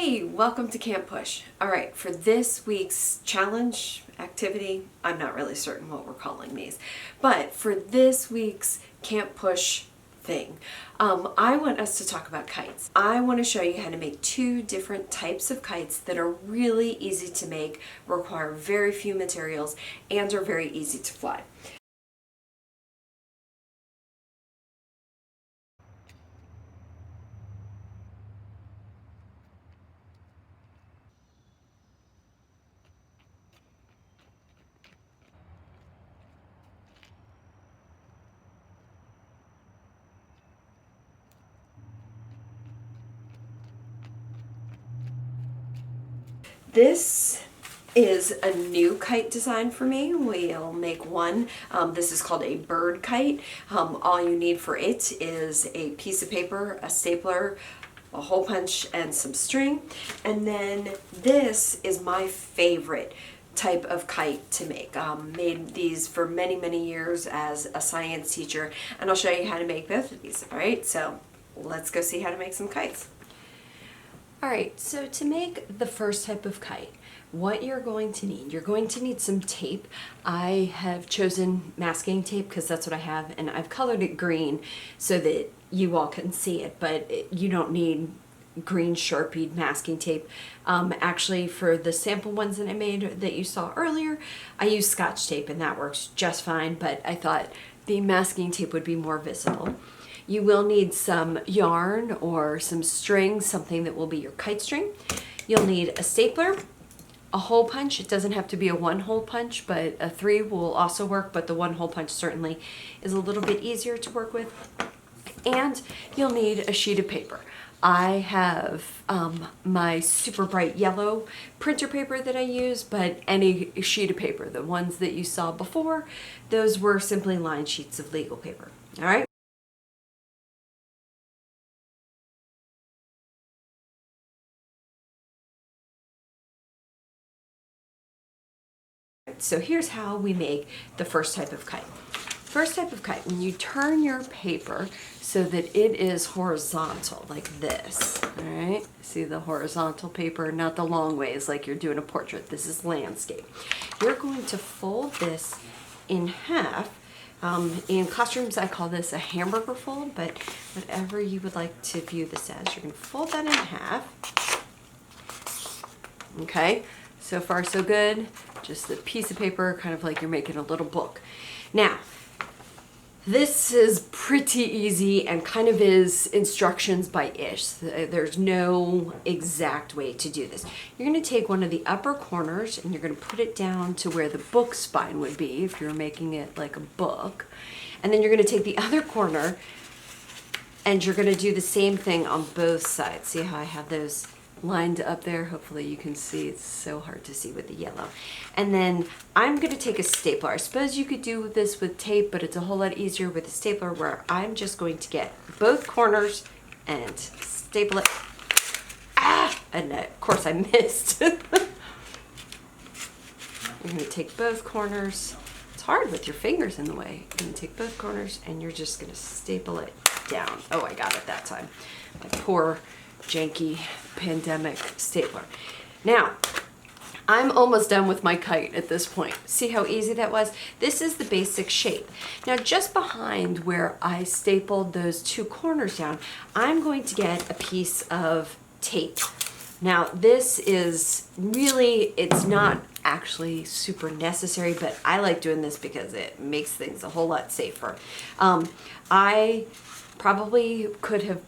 Hey, welcome to P.U.S.H. All right, for this week's challenge activity, I'm not really certain what we're calling these, but for this week's P.U.S.H. thing, I want us to talk about kites. I want to show you how to make two different types of kites that are really easy to make, require very few materials, and are very easy to fly. This is a new kite design for me. We'll make one. This is called a bird kite. All you need for it is a piece of paper, a stapler, a hole punch, and some string. And then this is my favorite type of kite to make. Made these for many, many years as a science teacher, and I'll show you how to make both of these. All right, so let's go see how to make some kites. Alright, so to make the first type of kite, what you're going to need some tape. I have chosen masking tape because that's what I have, and I've colored it green so that you all can see it, but you don't need green Sharpie masking tape. Actually, for the sample ones that I made that you saw earlier, I used Scotch tape and that works just fine, but I thought the masking tape would be more visible. You will need some yarn or some string, something that will be your kite string. You'll need a stapler, a hole punch. It doesn't have to be a one hole punch, but a 3 will also work, but the one hole punch certainly is a little bit easier to work with. And you'll need a sheet of paper. I have my super bright yellow printer paper that I use, but any sheet of paper, the ones that you saw before, those were simply lined sheets of legal paper. All right. So here's how we make the first type of kite. First type of kite, when you turn your paper so that it is horizontal, like this, all right? See the horizontal paper, not the long ways like you're doing a portrait. This is landscape. You're going to fold this in half. In classrooms, I call this a hamburger fold, but whatever you would like to view this as, you're going to fold that in half. Okay, so far so good. Just a piece of paper, kind of like you're making a little book. Now, this is pretty easy and kind of is instructions by ish. There's no exact way to do this. You're going to take one of the upper corners and you're going to put it down to where the book spine would be if you're making it like a book. And then you're going to take the other corner and you're going to do the same thing on both sides. See how I have those lined up there? Hopefully you can see. It's so hard to see with the yellow. And then I'm going to take a stapler. I suppose you could do this with tape, but it's a whole lot easier with a stapler, where I'm just going to get both corners and staple it. And of course I missed. You're going to take both corners. It's hard with your fingers in the way. You're going to take both corners and you're just going to staple it down. Oh, I got it that time. My poor janky pandemic stapler. Now, I'm almost done with my kite at this point. See how easy that was? This is the basic shape. Now, just behind where I stapled those two corners down, I'm going to get a piece of tape. Now, this is really, it's not actually super necessary, but I like doing this because it makes things a whole lot safer. I probably could have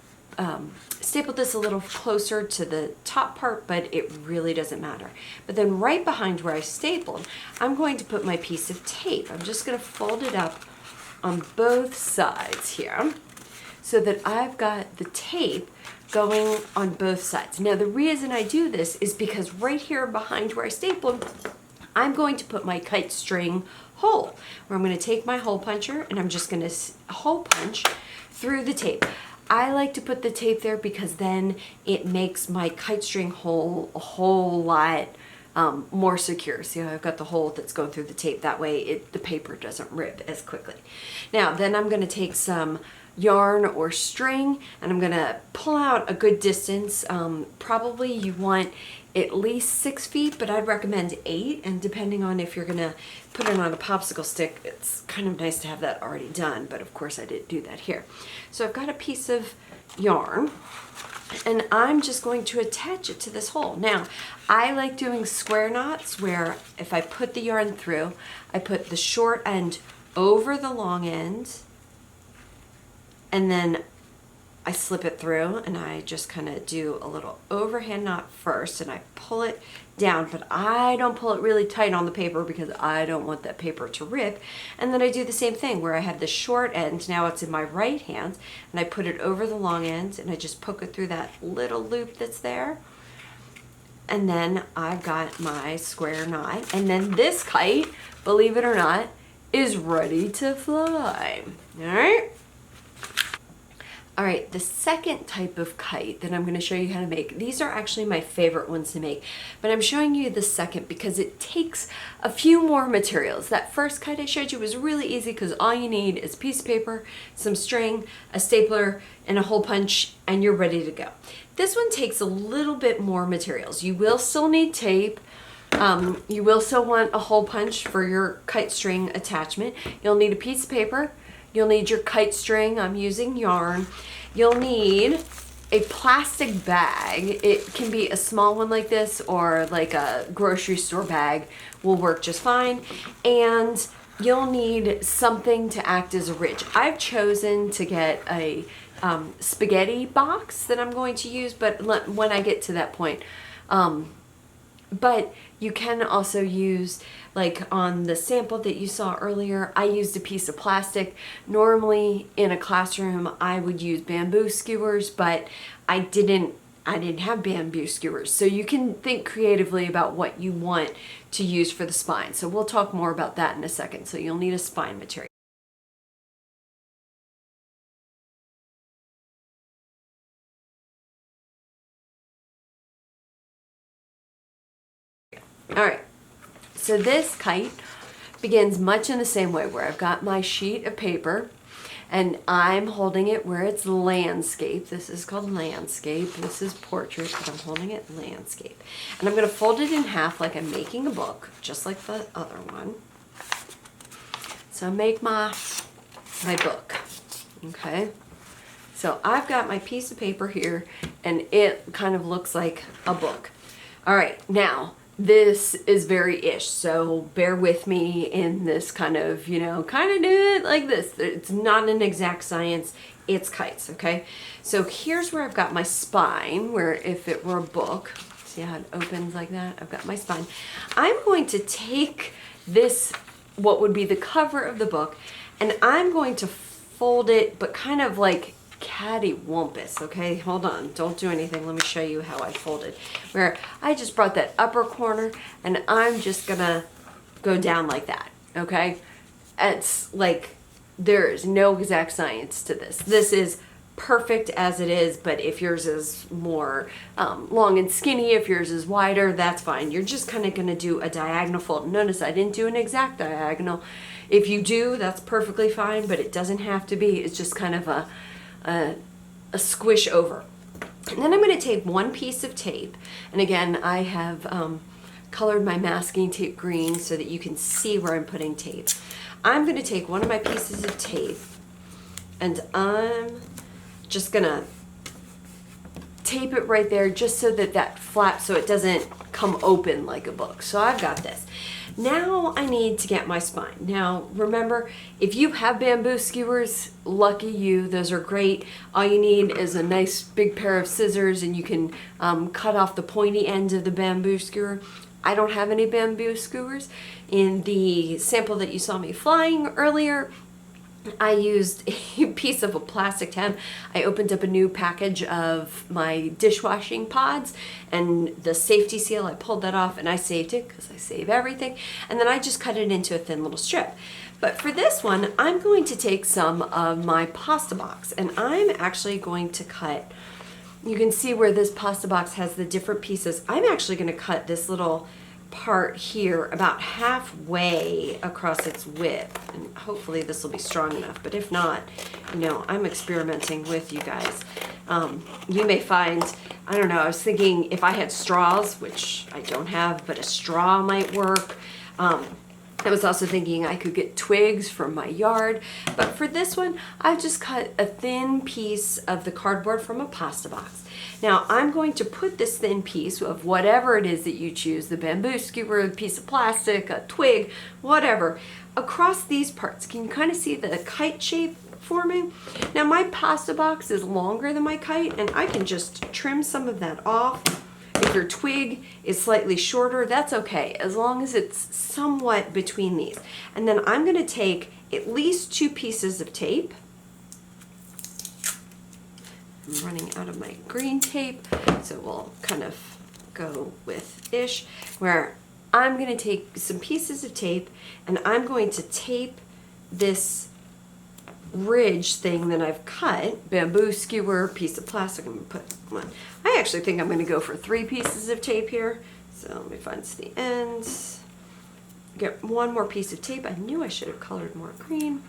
stapled this a little closer to the top part, but it really doesn't matter. But then right behind where I stapled, I'm going to put my piece of tape. I'm just going to fold it up on both sides here so that I've got the tape going on both sides. Now, the reason I do this is because right here behind where I stapled, I'm going to put my kite string hole, where I'm going to take my hole puncher and I'm just going to hole punch through the tape. I like to put the tape there because then it makes my kite string hole a whole lot more secure. See how I've got the hole that's going through the tape? That way the paper doesn't rip as quickly. Now, then I'm going to take some yarn or string, and I'm gonna pull out a good distance. Probably you want at least 6 feet, but I'd recommend 8, and depending on if you're gonna put it on a popsicle stick, it's kind of nice to have that already done, but of course I didn't do that here. So I've got a piece of yarn, and I'm just going to attach it to this hole. Now, I like doing square knots where if I put the yarn through, I put the short end over the long end, and then I slip it through, and I just kind of do a little overhand knot first, and I pull it down, but I don't pull it really tight on the paper because I don't want that paper to rip. And then I do the same thing where I have the short end, now it's in my right hand, and I put it over the long end, and I just poke it through that little loop that's there. And then I've got my square knot, and then this kite, believe it or not, is ready to fly. All right? All right, the second type of kite that I'm going to show you how to make, these are actually my favorite ones to make, but I'm showing you the second because it takes a few more materials. That first kite I showed you was really easy because all you need is a piece of paper, some string, a stapler, and a hole punch, and you're ready to go. This one takes a little bit more materials. You will still need tape. You will still want a hole punch for your kite string attachment. You'll need a piece of paper. You'll need your kite string. I'm using yarn. You'll need a plastic bag. It can be a small one like this or like a grocery store bag will work just fine. And you'll need something to act as a ridge. I've chosen to get a spaghetti box that I'm going to use, but when I get to that point. But you can also use, like on the sample that you saw earlier, I used a piece of plastic. Normally in a classroom I would use bamboo skewers, but I didn't have bamboo skewers. So you can think creatively about what you want to use for the spine. So we'll talk more about that in a second. So you'll need a spine material. All right, so this kite begins much in the same way where I've got my sheet of paper and I'm holding it where it's landscape. This is called landscape. This is portrait, but I'm holding it landscape. And I'm gonna fold it in half like I'm making a book, just like the other one. So I make my book, okay? So I've got my piece of paper here and it kind of looks like a book. All right, now, this is very ish, so bear with me in this kind of, kind of do it like this. It's not an exact science, it's kites, okay? So here's where I've got my spine, where if it were a book, see how it opens like that? I've got my spine. I'm going to take this, what would be the cover of the book, and I'm going to fold it, but kind of like cattywampus, okay? Hold on, don't do anything. Let me show you how I fold it. Where I just brought that upper corner and I'm just gonna go down like that, okay? It's like, there is no exact science to this. This is perfect as it is, but if yours is more long and skinny, if yours is wider, that's fine. You're just kind of gonna do a diagonal fold. Notice I didn't do an exact diagonal. If you do, that's perfectly fine, but it doesn't have to be. It's just kind of a squish over. And then I'm going to take one piece of tape, and again I have colored my masking tape green so that you can see where I'm putting tape. I'm going to take one of my pieces of tape and I'm just going to tape it right there just so that that flap, so it doesn't come open like a book. So I've got this. Now I need to get my spine. Now remember, if you have bamboo skewers, lucky you, those are great. All you need is a nice big pair of scissors and you can cut off the pointy end of the bamboo skewer. I don't have any bamboo skewers. In the sample that you saw me flying earlier, I used a piece of a plastic tab. I opened up a new package of my dishwashing pods and the safety seal, I pulled that off and I saved it because I save everything. And then I just cut it into a thin little strip. But for this one, I'm going to take some of my pasta box and I'm actually going to cut, you can see where this pasta box has the different pieces. I'm actually going to cut this little part here about halfway across its width, and hopefully this will be strong enough, but if not, you know, I'm experimenting with you guys. You may find, I don't know, I was thinking if I had straws, which I don't have, but a straw might work. I was also thinking I could get twigs from my yard, but for this one, I've just cut a thin piece of the cardboard from a pasta box. Now I'm going to put this thin piece of whatever it is that you choose, the bamboo skewer, a piece of plastic, a twig, whatever, across these parts. Can you kind of see the kite shape forming? Now my pasta box is longer than my kite, and I can just trim some of that off. If your twig is slightly shorter, that's okay, as long as it's somewhat between these. And then I'm going to take at least 2 pieces of tape. I'm running out of my green tape, so we'll kind of go with ish, where I'm going to take some pieces of tape and I'm going to tape this ridge thing that I've cut, bamboo skewer, piece of plastic. I'm going to put one. I actually think I'm going to go for 3 pieces of tape here. So let me find the end. Get one more piece of tape. I knew I should have colored more green,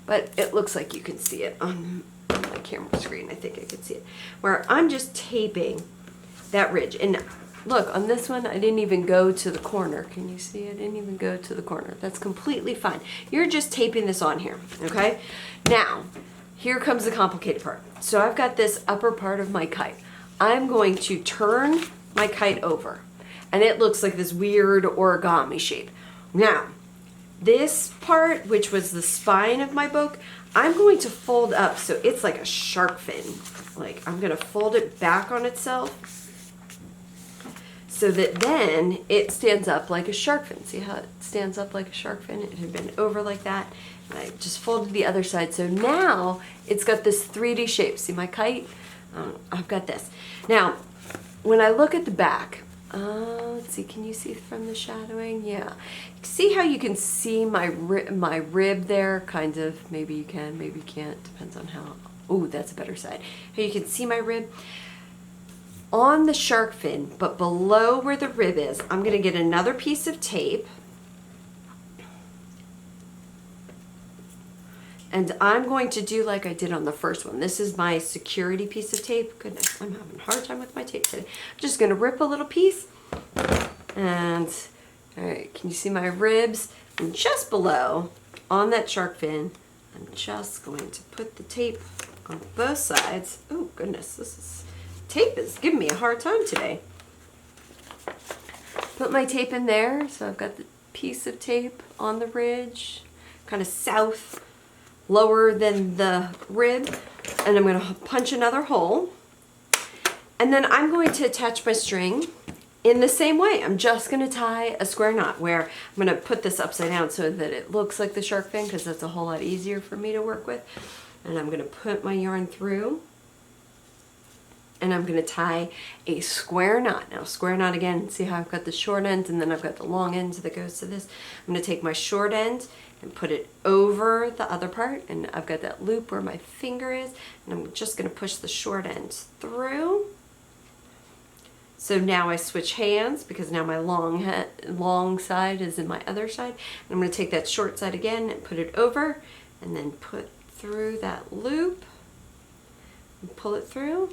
but it looks like you can see it on my camera screen. I think I can see it. Where I'm just taping that ridge. And look, on this one, I didn't even go to the corner. Can you see? I didn't even go to the corner. That's completely fine. You're just taping this on here, okay? Now, here comes the complicated part. So I've got this upper part of my kite. I'm going to turn my kite over, and it looks like this weird origami shape. Now, this part, which was the spine of my boat, I'm going to fold up so it's like a shark fin. Like, I'm going to fold it back on itself so that then it stands up like a shark fin. See how it stands up like a shark fin? It had been over like that. And I just folded the other side. So now it's got this 3D shape. See my kite? I've got this. Now, when I look at the back, let's see, can you see from the shadowing? Yeah. See how you can see my rib there? Kind of. Maybe you can, maybe you can't. Depends on how. Oh, that's a better side. How you can see my rib? On the shark fin, but below where the rib is, I'm going to get another piece of tape. And I'm going to do like I did on the first one. This is my security piece of tape. Goodness, I'm having a hard time with my tape today. I'm just going to rip a little piece. And, all right, can you see my ribs? And just below, on that shark fin, I'm just going to put the tape on both sides. Oh, goodness, tape is giving me a hard time today. Put my tape in there. So I've got the piece of tape on the ridge, kind of south, lower than the rib, and I'm going to punch another hole, and then I'm going to attach my string in the same way. I'm just going to tie a square knot where I'm going to put this upside down so that it looks like the shark fin, because that's a whole lot easier for me to work with. And I'm going to put my yarn through, and I'm going to tie a square knot. Now, square knot again, see how I've got the short end and then I've got the long end that goes to this. I'm going to take my short end and put it over the other part, and I've got that loop where my finger is, and I'm just going to push the short end through. So now I switch hands, because now my long side is in my other side. And I'm going to take that short side again and put it over, and then put through that loop and pull it through.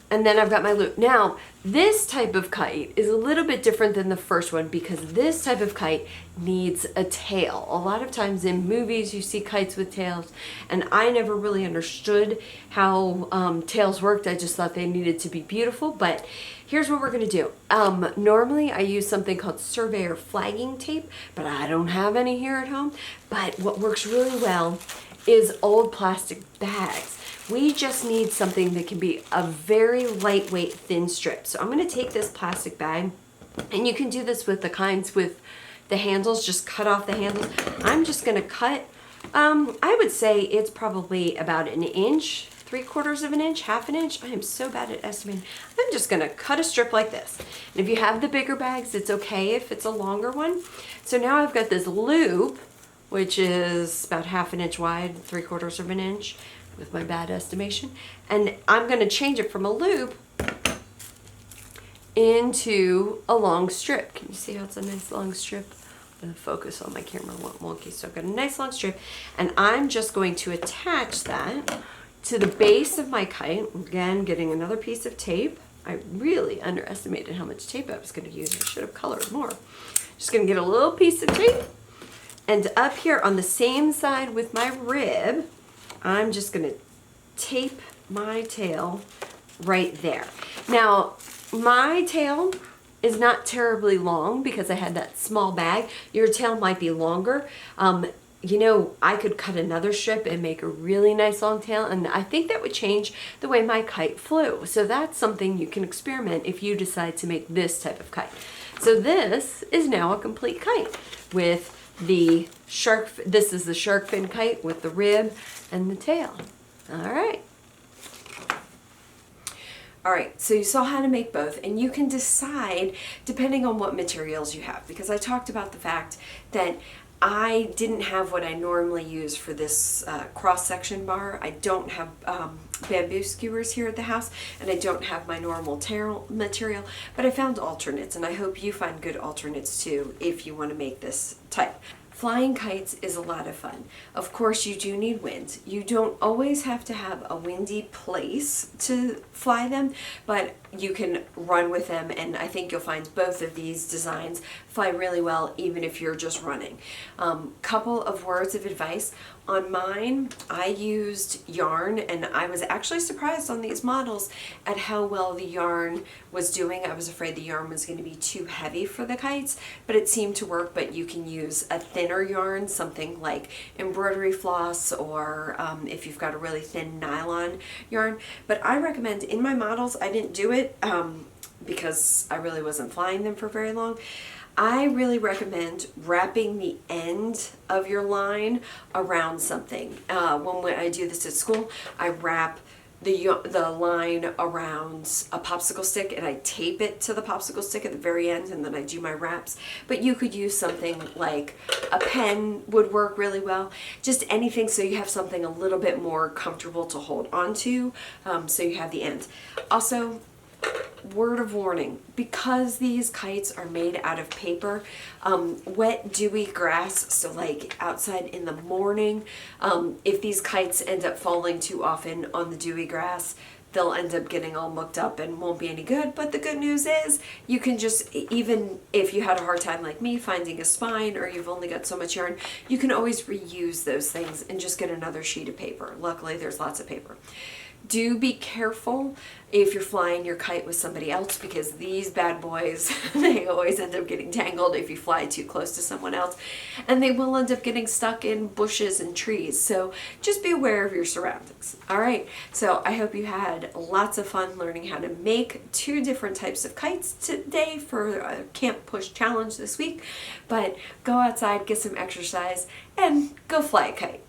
And then I've got my loop. Now, this type of kite is a little bit different than the first one, because this type of kite needs a tail. A lot of times in movies you see kites with tails, and I never really understood how tails worked. I just thought they needed to be beautiful, but here's what we're gonna do. Normally I use something called surveyor flagging tape, but I don't have any here at home. But what works really well is old plastic bags. We just need something that can be a very lightweight thin strip. So I'm going to take this plastic bag, and you can do this with the kinds with the handles, just cut off the handles. I'm just going to cut, I would say it's probably about 1 inch, 3/4 of an inch, 1/2 inch. I am so bad at estimating. I'm just going to cut a strip like this. And if you have the bigger bags, it's okay if it's a longer one. So now I've got this loop, which is about 1/2 inch wide, 3/4 of an inch. With my bad estimation, and I'm going to change it from a loop into a long strip. Can you see how it's a nice long strip? I'm going to focus on my camera wonky. So I've got a nice long strip, and I'm just going to attach that to the base of my kite. Again, getting another piece of tape. I really underestimated how much tape I was going to use. I should have colored more. Just going to get a little piece of tape, and up here on the same side with my rib, I'm just going to tape my tail right there. Now, my tail is not terribly long because I had that small bag. Your tail might be longer. You know, I could cut another strip and make a really nice long tail, and I think that would change the way my kite flew. So that's something you can experiment if you decide to make this type of kite. So this is now a complete kite with the shark. This is the shark fin kite with the rib and the tail. All right. All right, so you saw how to make both, and you can decide depending on what materials you have, because I talked about the fact that I didn't have what I normally use for this cross-section bar. I don't have bamboo skewers here at the house, and I don't have my normal material, but I found alternates, and I hope you find good alternates too if you want to make this type. Flying kites is a lot of fun. Of course, you do need wind. You don't always have to have a windy place to fly them, but you can run with them, and I think you'll find both of these designs fly really well even if you're just running. Couple of words of advice. On mine, I used yarn, and I was actually surprised on these models at how well the yarn was doing. I was afraid the yarn was going to be too heavy for the kites, but it seemed to work. But you can use a thinner yarn, something like embroidery floss, or if you've got a really thin nylon yarn. But I recommend, in my models, I didn't do it because I really wasn't flying them for very long. I really recommend wrapping the end of your line around something. When I do this at school, I wrap the line around a popsicle stick, and I tape it to the popsicle stick at the very end, and then I do my wraps. But you could use something like a pen would work really well. Just anything so you have something a little bit more comfortable to hold onto, so you have the end. Also, word of warning, because these kites are made out of paper, wet dewy grass, so like outside in the morning, if these kites end up falling too often on the dewy grass, they'll end up getting all mucked up and won't be any good. But the good news is you can just, even if you had a hard time like me finding a spine, or you've only got so much yarn, you can always reuse those things and just get another sheet of paper. Luckily there's lots of paper. Do be careful if you're flying your kite with somebody else, because these bad boys, they always end up getting tangled if you fly too close to someone else, and they will end up getting stuck in bushes and trees. So just be aware of your surroundings. All right, so I hope you had lots of fun learning how to make 2 different types of kites today for a Camp Push challenge this week. But go outside, get some exercise, and go fly a kite.